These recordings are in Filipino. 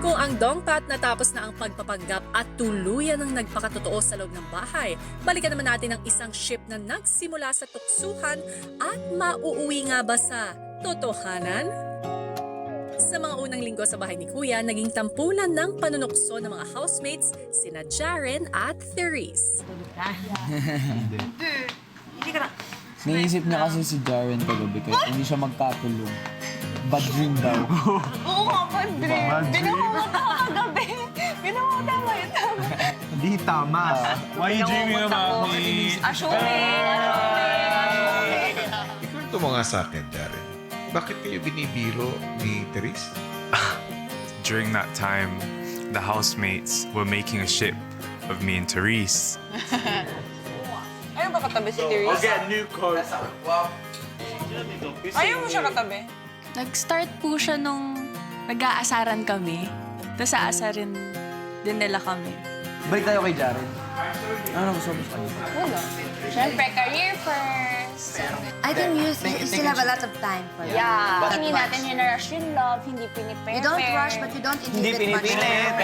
Kung ang dongpat natapos na ang pagpapanggap at tuluyan ng nagpakatotoo sa loob ng bahay, balikan naman natin ang isang ship na nagsimula sa tuksuhan at mauuwi nga ba sa totohanan? Sa mga unang linggo sa bahay ni Kuya, naging tampulan ng panunukso ng mga housemates sina Jaren at Therese. Naisip niya kasi si Jaren kagabi kaya hindi siya magkatulong. Bad dream daw. Oo nga, bad dream. Ginawa mo kagabi. Ginawa mo tama yun. Hindi tama. Why you dreaming about me? Assuming. Ikwento mo nga sa akin, Jaren. Bakit kayo binibiro ni Therese? During that time, the housemates were making a ship of me and Therese. Ayaw ba katabi si Therese? new course. Ayaw mo siya katabi? Nag-start po siya nung nag-aasaran kami. Tapos aasarin din nila kami. Balik tayo kay Jaren. Ano gusto mo sa kanya? Wala. Siyempre, career first. I think you still have a lot of time for that. Yeah. But Hindi much. natin in-rush yung love, hindi piniprepare. You don't rush, but you don't Hindi inhibit much. pinipilit.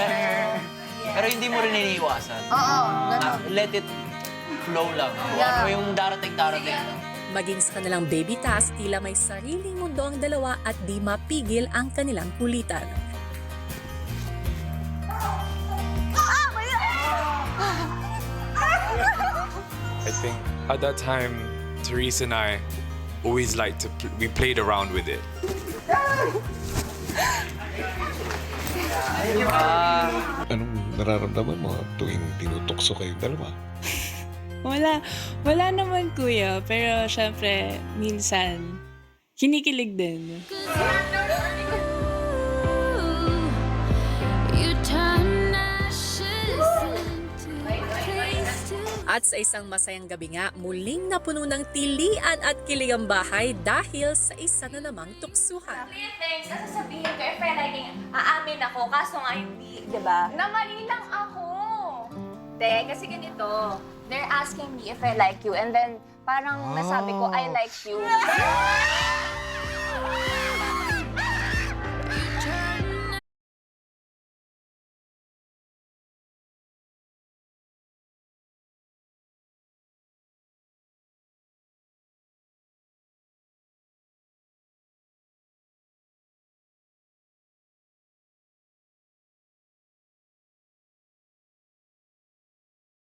Pero hindi mo rin iniiwasan. Oo, ganun. Let it flow lang. Kung Yeah. ano yung darating. Maging sa kanilang baby task, tila may sariling mundo ang dalawa at di mapigil ang kanilang kulitan. I think at that time, Therese and I always liked to, we played around with it. Anong nararamdaman mo tuwing tinutokso kayong dalawa? Wala naman kuya, pero syempre minsan kinikilig din. At sa isang masayang gabi nga, muling napuno ng tilian at kilig ang bahay dahil sa isa na namang tuksuhan. Things, sasabihin ko, if I like, aamin ako, kaso nga hindi, di ba? Namali lang ako. Te, kasi ganito, they're asking me if I like you, and then parang nasabi ko, I like you.